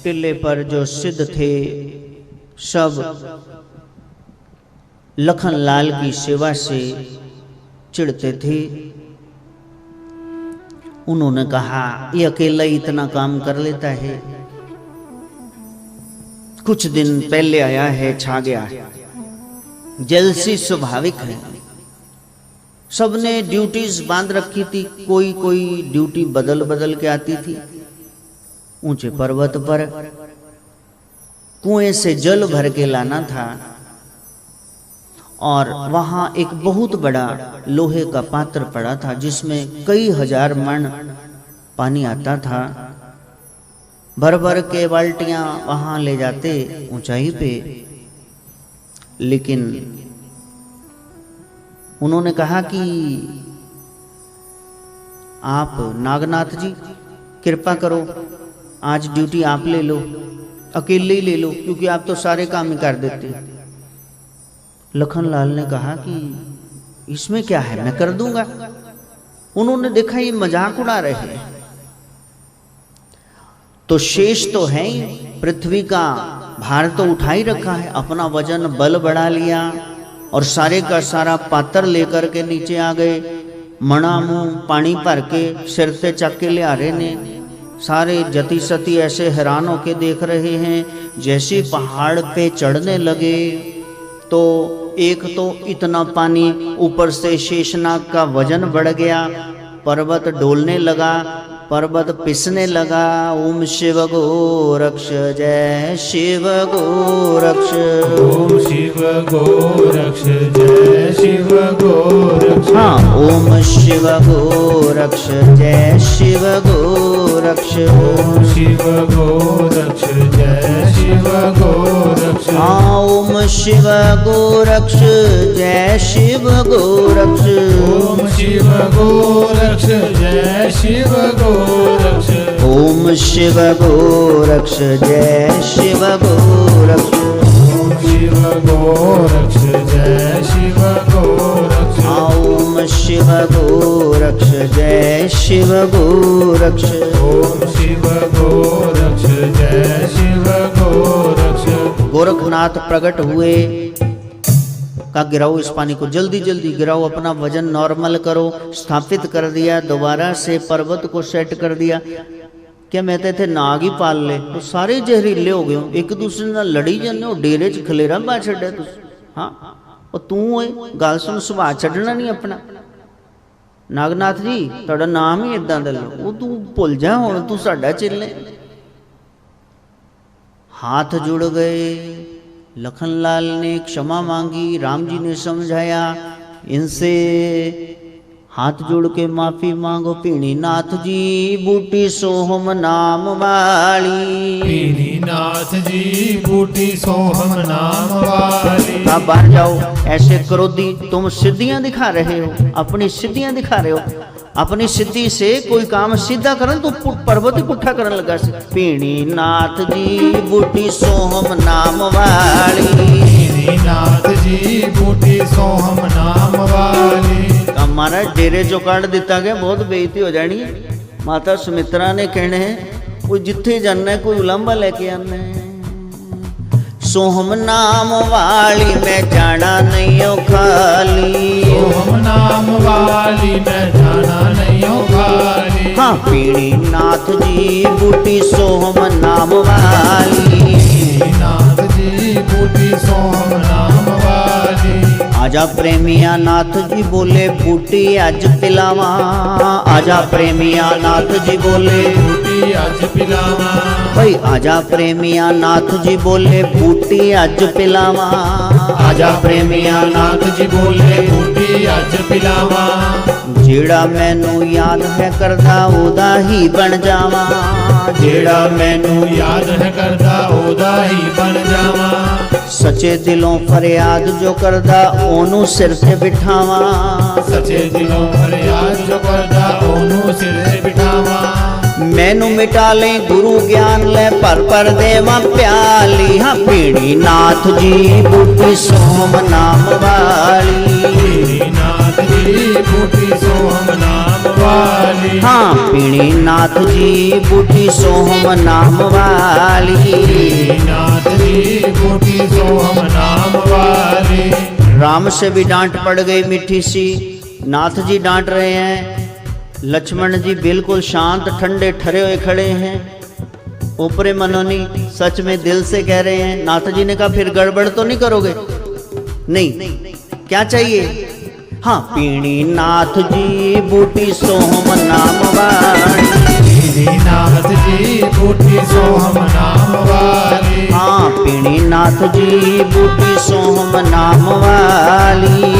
टिल्ले पर जो सिद्ध थे सब लखनलाल की सेवा से चिढ़ते थे। उन्होंने कहा ये अकेला ही इतना काम कर लेता है, कुछ दिन पहले आया है छा गया है, जलसी स्वाभाविक है। सबने ड्यूटीज बांध रखी थी, कोई कोई ड्यूटी बदल बदल के आती थी। ऊंचे पर्वत पर कुएं से जल भर के लाना था और वहां एक बहुत बड़ा लोहे का पात्र पड़ा था जिसमें कई हजार मन पानी आता था। भर भर के बाल्टियां वहां ले जाते ऊंचाई पे। लेकिन उन्होंने कहा कि आप नागनाथ जी कृपा करो, आज ड्यूटी आप ले लो, अकेले ही ले लो, क्योंकि आप तो सारे काम ही कर देते। लखनलाल ने कहा कि इसमें क्या है, मैं कर दूंगा। उन्होंने देखा ये मजाक उड़ा रहे हैं, तो शेष तो है ही, पृथ्वी का भार तो उठा ही रखा है, अपना वजन बल बढ़ा लिया और सारे का सारा पात्र लेकर के नीचे आ गए। मणा मुंह पानी भर के सिर से चक के ले आ रहे ने। सारे जति सती ऐसे हैरान होके देख रहे हैं। जैसे पहाड़ पे चढ़ने लगे तो एक तो इतना पानी, ऊपर से शेषनाग का वजन बढ़ गया, पर्वत डोलने लगा, पर्वत पिसने लगा। ओम शिव गोरक्ष जय शिव गोरक्ष, ओम शिव गोरक्ष जय शिव गोरक्ष। हाँ, ओम शिव गोरक्ष जय शिव गोरक्ष, ओम शिव गोरक्ष जय शिव गोरक्ष। हाँ, ओम शिव गोरक्ष जय शिव गोरक्ष, ओम शिव गोरक्ष जय शिव गोरक्ष। ओम शिव गोरक्ष जय शिव गोरक्ष, ओम शिव गोरक्ष जय शिव गोरक्ष। ओम शिव गोरक्ष जय शिव गोरक्ष, ओम शिव गोरक्ष जय शिव गोरक्ष। गोरखनाथ प्रकट हुए, का गिराओ इस पानी को, जल्दी जल्दी गिराओ, अपना वजन नॉर्मल करो। स्थापित कर दिया, दोबारा से पर्वत को सेट कर दिया। क्या कहते थे नाग ही पाल ले, तो सारे जहरीले हो गए, एक दूसरे नाल लड़ी जाने, डेरे च खलेरा पा छड्या तुस। हाँ, और तू ओए गल सुन, सुभा छड्डना नहीं अपना। नागनाथ जी तुहाडा नाम ही इदां दा लो, वो तू भुल जा, हुण तू साडा चेला। हाथ जुड़ गए। लखनलाल ने क्षमा मांगी, राम जी ने समझाया, इनसे हाथ जोड़ के माफी मांगो। पीणी नाथ जी बूटी सोहम नाम वाली, पीणी नाथ जी बूटी सोहम नाम वाली। आप बाहर जाओ, ऐसे क्रोधी तुम सिद्धियां दिखा रहे हो, अपनी सिद्धियां दिखा रहे हो। अपनी सिद्धि से कोई काम सीधा करन तो पर्वत ही पुट्ठा करने लगा। पीणी नाथ जी बूटी सोहम नाम वाली, पीणी नाथ जी बूटी सोहम नाम वाली। हमारा डेरे जो काट दिता गया, बहुत बेइज्जती हो जानी है। माता सुमित्रा ने कहने कोई जिथे जाना है, कोई उलांबा लेके आना है। सोहम नाम वाली मैं जाना नहीं हो खाली, सोहम नाम वाली मैं जाना नहीं हो खाली। हाँ, पीणी नाथ जी बूटी सोहम नाम वाली, पीणी नाथ जी बूटी सोहम नाम वाली। आजा प्रेमिया नाथ जी बोले बूटी अज पिलावा, आजा प्रेमिया नाथ जी बोले बूटी अज पिलावा। भाई आजा प्रेमिया नाथ जी बोले बूटी अज पिलावा, आजा प्रेमिया नाथ जी बोले बूटी अज पिलावा। जेड़ा मैनू याद है करदा ओदा ही बन जावा, जेड़ा मैनू याद है करदा ओदा ही बन जावा। सचे दिलों फरियाद जो करदा ओनू सिर ते बिठावा, सचे दिलों फरियाद जो करदा ओनू सिर ते बिठावा। मैनू मिटा ले गुरु ज्ञान ले पर देवा प्याली। हाँ, पीणी नाथ जी बूटी सोहम नाम वाली, पीणी नाथ जी बूटी सोहम नाम वाली। हाँ पीणी नाथ जी बूटी सोहम नाम वाली। नाथ जी बूटी सोहम नाम वाली। राम से भी डांट पड़ गई मीठी सी। नाथ जी डांट रहे हैं, लक्ष्मण जी बिल्कुल शांत ठंडे ठहरे हुए खड़े हैं। ऊपरे मनोनी सच में दिल से कह रहे हैं। नाथ जी ने कहा फिर गड़बड़ तो नहीं करोगे? नहीं, क्या चाहिए? हाँ पीणी नाथ जी बूटी सोहम नाम वाली। नाथ जी बूटी सोहम नाम वाली। हाँ पीणी नाथ जी बूटी सोहम नाम वाली।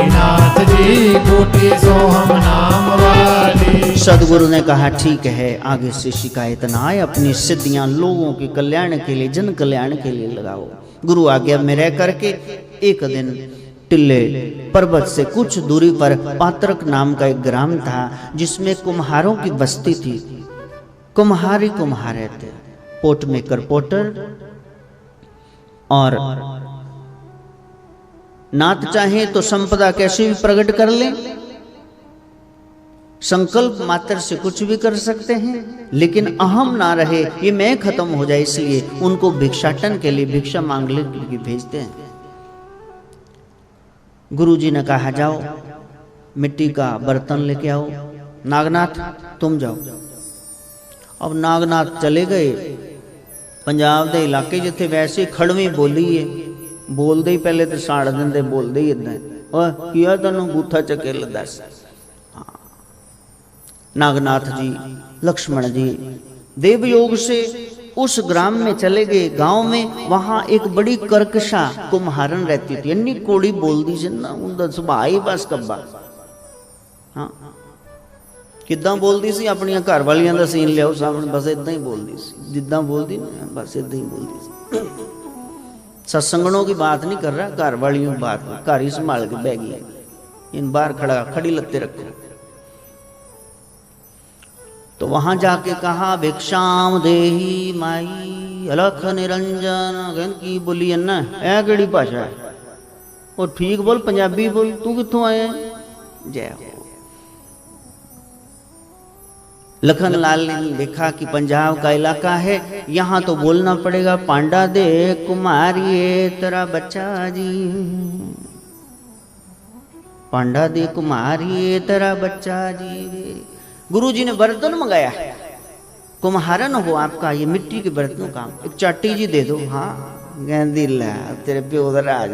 नाथ जी बूटी सोहम नाम वाली। सदगुरु ने कहा ठीक है, आगे से शिकायत ना आए, अपनी सिद्धियां लोगों के कल्याण के लिए, जन कल्याण के लिए लगाओ। गुरु आज्ञा में रह करके एक दिन टिल्ले पर्वत से कुछ दूरी पर पात्रक नाम का एक ग्राम था, जिसमें कुम्हारों की बस्ती थी। कुम्हारी कुम्हारे थे, पोट मेकर पोटर। और नाथ चाहे तो संपदा कैसे भी प्रकट कर ले, संकल्प मात्र से कुछ भी कर सकते हैं, लेकिन अहम ना रहे, ये मैं खत्म हो जाए, इसलिए उनको भिक्षाटन के लिए, भिक्षा मांगने के लिए भेजते हैं। गुरुजी ने कहा जाओ मिट्टी का बर्तन लेके आओ, नागनाथ तुम जाओ। अब नागनाथ चले गए। पंजाब के इलाके जिथे वैसे खड़वी बोली है, बोलते ही पहले तो साड़ देंगे, बोलते ही इदा किया तेन बूथा चके दस। नागनाथ जी लक्ष्मण जी देव योग से उस ग्राम में चले गए। गांव में वहां एक बड़ी कर्कशा कुम्हारन रहती थी, इन्नी कोड़ी बोलती सी ना, उनका सुभाव ही बस कब्बा। हाँ किदा बोलती सी, अपनिया घर वालियां दा सीन लियाओ सामने, बस इदा ही बोलती सी, जिदा बोलती ना बस इदा ही बोलती सी। सत्संगणों की बात नहीं कर रहा, घर वालियों की बात, घर ही संभाल के बह गई, इन बाहर खड़ा खड़ी लत्ते रखो। तो वहां जाके कहा भिक्षाम देही माई अलख निरंजन। की बोली है ना, ऐ केड़ी भाषा है? और ठीक बोल, पंजाबी बोल, तू कित्थों आया? जय हो। लखन लाल ने देखा कि पंजाब का इलाका है, यहाँ तो बोलना पड़ेगा, पांडा दे कुमारिये तेरा बच्चा जी, पांडा दे कुमारिये तेरा बच्चा जी। गुरुजी ने बर्तन मंगाया, कुम्हारन हो आपका, ये मिट्टी के बर्तनों का एक चाटी जी दे दो। हाँ कहती ला तेरे प्यो दा राज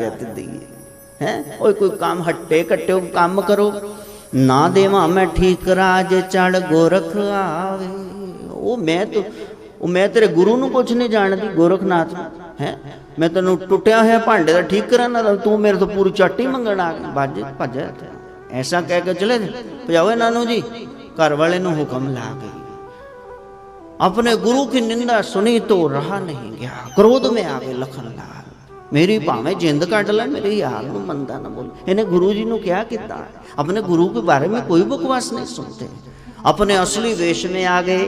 है, कोई काम हट्टे कट्टे काम करो ना देवा मैं ठीक राज चढ़ गोरख आवे। मैं तेरे गुरु नूं कुछ नहीं जानती, गोरखनाथ है, मैं तेन टुटिया है भांडे का ठीक कराना, तू मेरे तो पूरी चाटी मंगण आ गई, बाजे भज। ऐसा कह के चले भजाओ नानू जी। घर वाले ने हुक्म ला गई, अपने गुरु की निंदा सुनी तो रहा नहीं गया, क्रोध में आ गए लखन लाल। मेरी भावे जिंद कट ला, मेरे यार नूं मंदा ना बोल। इन्हें गुरु जी ने क्या किया? अपने गुरु के बारे में कोई बकवास नहीं सुनते। अपने असली वेश में आ गए,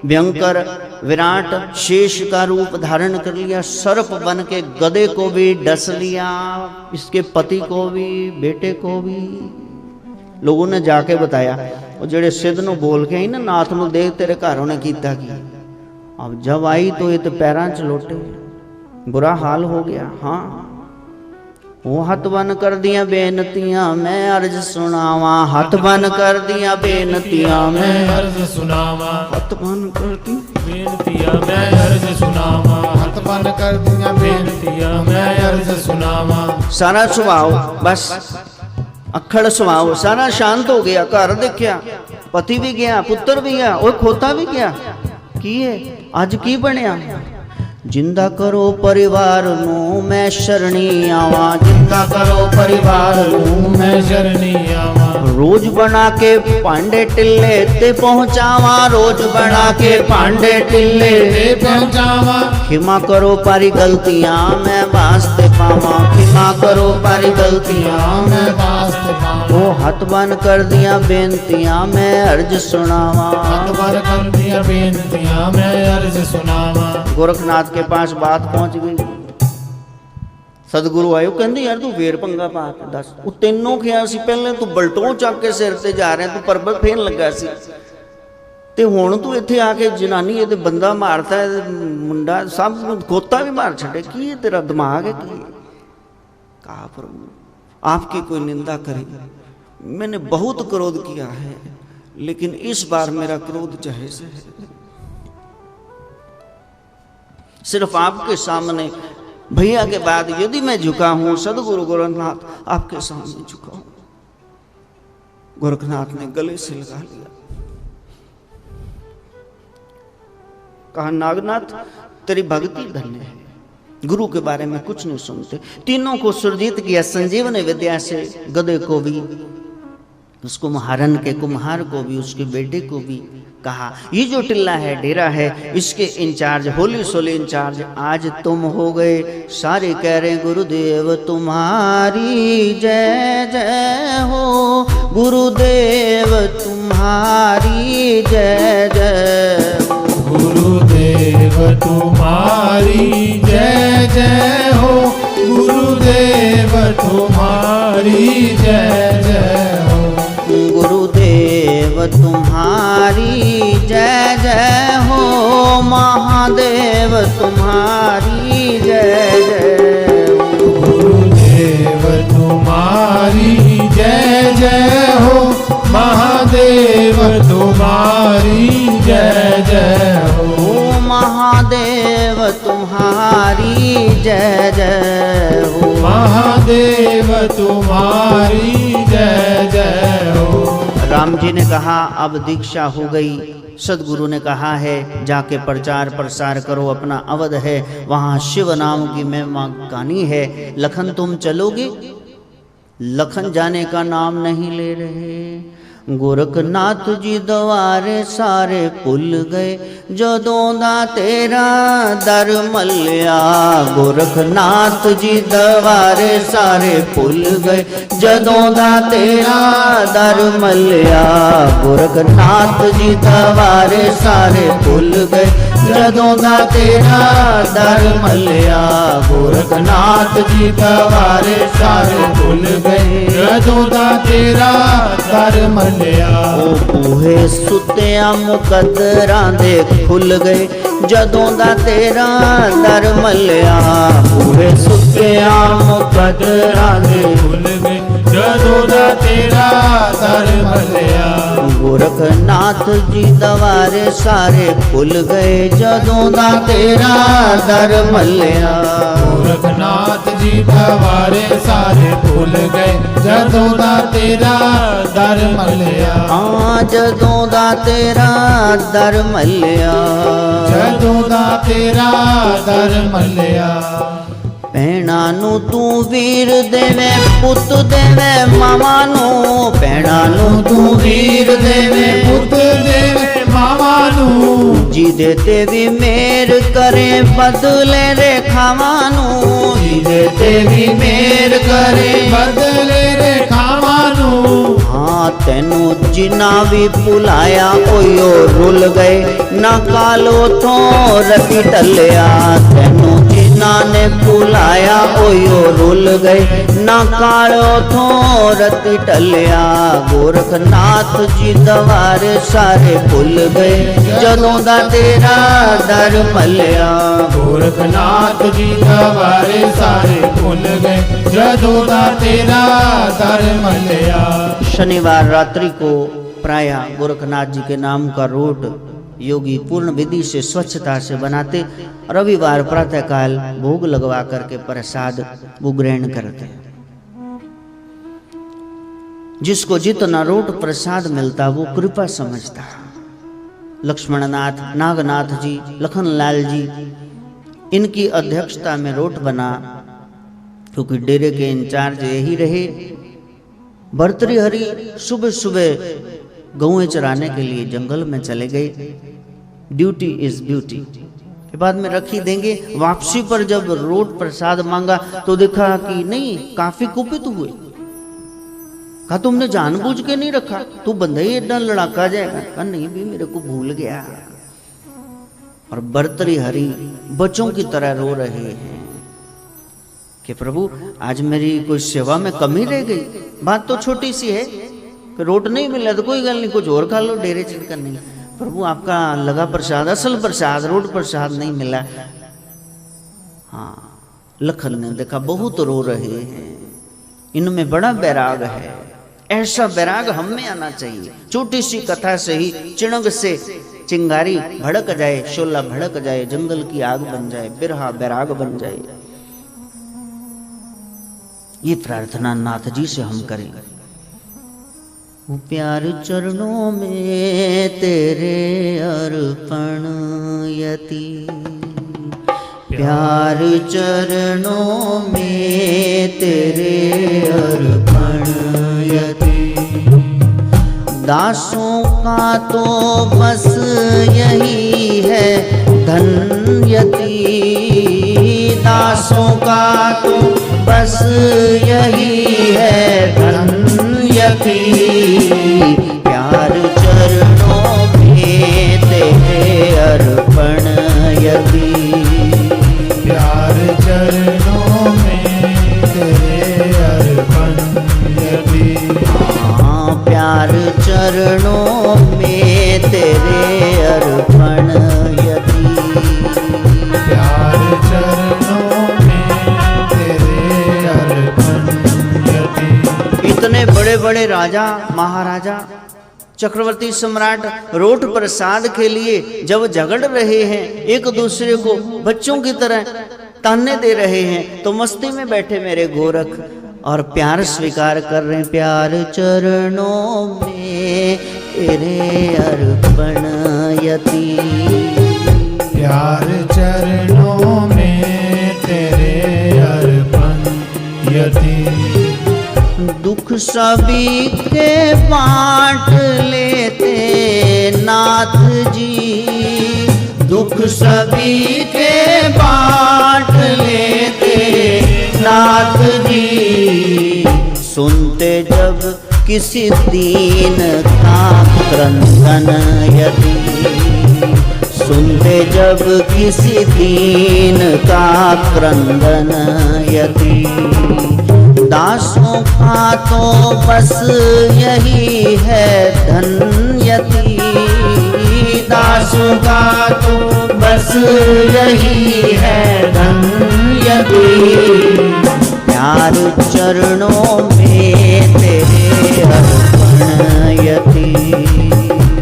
भयंकर विराट शेष का रूप धारण कर लिया, सर्प बन के गधे को भी डस लिया, इसके पति को भी, बेटे को भी। लोगों ने जाके बताया, वो जेड़े सिद्ध नूं बोल के आई ना, नाथ नूं देख तेरे घर उन्हें कीता की। अब जब आई तो ये तो पैरां च लोटे, बुरा हाल हो गया। हाँ वो हथ बन कर दिया बेनतियां मैं अर्ज सुनावा, हथ बन कर दिया बेनतियां मैं अर्ज सुनावा, हथ बन कर दी बेनतियां मैं अर्ज सुनावा, हथ बन कर दिया बेनतियां मैं अर्ज सुनावा। सारा स्वभाव बस अखड़ स्वभाव सारा शांत हो गया। घर देखिया, पति भी गया, पुत्र भी गया, और खोता भी गया। की है अज की बनया? जिंदा करो परिवार नू मैं शरणी आवा, जिंदा करो परिवार नू मैं शरणी आवा। रोज बना के पांडे टिल्ले ते पहुंचावा, रोज बना के पांडे टिल्ले ते पहुंचावा। खिमा करो पारी गलतियां मैं वास्ते पावा, खिमा करो पारी गलतियां मैं वास्ते पावा। वो हथ बन कर दिया बेनतियां मैं अर्ज सुनावा, हथ बन कर दिया बेनतियां मैं अर्ज सुनावा। गोरखनाथ के पास बात पहुंच गई। सतगुरु आयो कहते यार तू फेर पंगा पा के दस वो तेनों किया सी पहले तू बलटों चक के सिर ते जा रहा तू परबत फेन लगा सी ते हुण तू इत्थे आके जनानी ये ते बंदा मारता है मुंडा सब गोता भी मार छड़े की है तेरा दिमाग है की? कहा प्रभु आपकी कोई निंदा करे, मैंने बहुत क्रोध किया है लेकिन इस बार मेरा क्रोध जायज है। सिर्फ आपके सामने भैया के बाद यदि मैं झुका हूं सदगुरु गोरखनाथ आपके सामने झुका हूं। गोरखनाथ ने गले से लगा लिया, कहा नागनाथ तेरी भक्ति धन्य है, गुरु के बारे में कुछ नहीं सुनते। तीनों को सुरजीत किया संजीवनी विद्या से, गधे को भी, उसको महारन के कुम्हार को भी, उसके बेटे को भी कहा ये जो टिल्ला है डेरा है इसके इंचार्ज होली सोली इंचार्ज आज तुम हो गए। सारे कह रहे गुरुदेव तुम्हारी जय जय हो, गुरुदेव तुम्हारी जय जय हो, गुरुदेव तुम्हारी जय जय हो, गुरुदेव तुम्हारी जय जय हो, गुरुदेव तुम्हारी जय जय हो, महादेव तुम्हारी जय जय हो, गुरुदेव तुम्हारी जय जय हो, महादेव तुम्हारी जय जय हो, महादेव तुम्हारी जय जय हो, महादेव तुम्हारी जय जय हो। राम जी ने कहा अब दीक्षा हो गई। सदगुरु ने कहा है जाके प्रचार प्रसार करो, अपना अवध है वहां शिव नाम की महिमा गानी है। लखन तुम चलोगे? लखन जाने का नाम नहीं ले रहे। गोरखनाथ जी द्वारे सारे भुल गए, जदों दा तेरा दर मलिया। गोरखनाथ जी द्वारे सारे भुल गए, जदों दा तेरा दर मलिया। गोरखनाथ जी द्वारे सारे भुल गए, जदों दा तेरा दर मलिया। गोरखनाथ जी द्वारे सारे भुल गए, जदों दा तेरा दर मलिया। ओ बूहे सुत्तिया मुकद्दरां दे खुल गए, जदों दा तेरा दर मलिया। बूहे सुत्तिया मुकद्दरां दे खुल गए, जदों दा तेरा दर मलिया। गोरखनाथ जी द्वारे सारे खुल गए, जदों दा तेरा दर मलिया। गोरखनाथ जी द्वारे सारे भुल गए, जदों दा तेरा दर मलिया। हाँ जदों दा तेरा दर मलिया, जदों दा तेरा दर मलिया। भैणा नू तू वीर देवे, पुत देवे मामा नू। भैणा नू तू वीर देवे, पुत देवे मामा नू। जी देते भी मेर करे, बदले रे खावा नू। जी देते भी मेर करे, बदले रे खावा नू। हाँ तेनू जिना भी पुलाया ओयो रुल गए, ना कालो तो रति टलिया। तेनू जिना ने पुलाया ओयो रुल गए, ना कालो तो रति टलिया। गोरखनाथ जी द्वारे सारे भुल गए, जदों दा तेरा दर मलिया। गोरखनाथ जी द्वारे सारे भुल गए, जदों दा तेरा दर मलिया। शनिवार रात्रि को प्राय गोरखनाथ जी के नाम का रोट योगी पूर्ण विधि से स्वच्छता से बनाते। रविवार प्रातःकाल भोग लगवा करके प्रसाद वो ग्रहण करते। जिसको जितना रोट प्रसाद मिलता वो कृपा समझता। लक्ष्मणनाथ, नागनाथ जी, लखनलाल जी इनकी अध्यक्षता में रोट बना, क्योंकि डेरे के इंचार्ज यही रहे। भर्तृहरि सुबह सुबह गौएं चराने के लिए जंगल में चले गए। ड्यूटी इज ब्यूटी के बाद में रखी देंगे। वापसी पर जब रोट प्रसाद मांगा तो देखा कि नहीं, काफी कुपित हुए। कहा तुमने जानबूझ के नहीं रखा, तू बंदा ही इतना लड़ाका जाएगा। कहा नहीं भी मेरे को भूल गया। और भर्तृहरि बच्चों की तरह रो रहे हैं। कि प्रभु आज मेरी कोई सेवा में कमी रह गई। बात तो छोटी सी है कि रोट नहीं मिला तो कोई गल नहीं, कुछ और खा लो, डेरे चिंतन नहीं। प्रभु आपका लगा प्रसाद, असल प्रसाद, रोट प्रसाद नहीं मिला। हाँ, लखन ने देखा बहुत रो रहे हैं, इनमें बड़ा बैराग है। ऐसा बैराग हम में आना चाहिए। छोटी सी कथा से ही चिणग से चिंगारी भड़क जाए, शोला भड़क जाए, जंगल की आग बन जाए, बिरहा बैराग बन जाए। ये प्रार्थना नाथ जी से हम करें। वो प्यार चरणों में तेरे अर्पण यति, प्यार चरणों में तेरे अर्पण यति, दासों का तो बस यही है धन्यति, दासों का तो बस यही है धन्यति, प्यार चरणों में तेरे अर्पण यति, प्यार चरणों में तेरे अर्पण यति, हाँ प्यार चरणों में तेरे अर्पण यति, प्यार चरणों में तेरे अर्पण यति। इतने बड़े बड़े राजा महाराजा चक्रवर्ती सम्राट रोट प्रसाद के लिए जब झगड़ रहे हैं, एक दूसरे को बच्चों की तरह ताने दे रहे हैं, तो मस्ती में बैठे मेरे गोरख और प्यार स्वीकार कर रहे हैं। प्यार चरणों में तेरे अर्पण यति, प्यार चरणों में तेरे अर्पण यति, दुख सभी के बांट लेते नाथ जी, दुख सभी के बांट लेते नाथ जी, सुनते जब किसी दीन का क्रंदन यदि, सुनते जब किसी दीन का क्रंदन यदि, दासों का तो बस यही है धन्यति, दासों का तो बस यही है धन्यति, प्यार चरणों में तेरे अर्पण यति,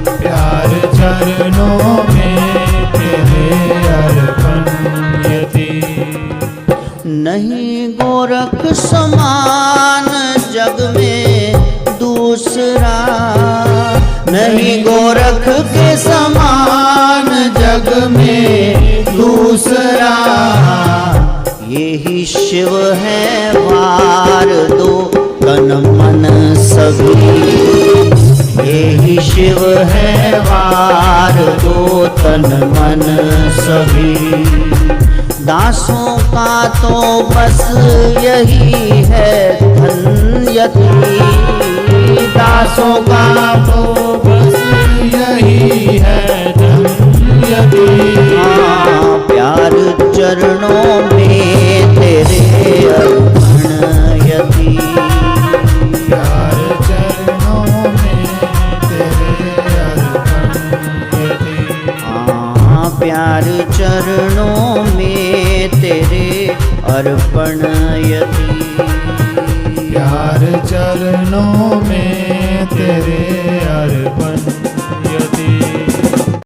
प्यार चरणों में तेरे अर्पण यति, नहीं गोरख समान जग में दूसरा, नहीं गोरख के समान जग में दूसरा, यही शिव है वार दो तन मन सभी, यही शिव है वार दो तन मन सभी, दासों का तो बस यही है धन्यति, दासों का तो बस यही है धन्यति, हाँ प्यार चरणों में तेरे अर्पण यति, प्यार चरणों में तेरे अर्पण यति, हाँ प्यार चरणों में तेरे अर्पण यति, प्यार चरणों में तेरे अर्पण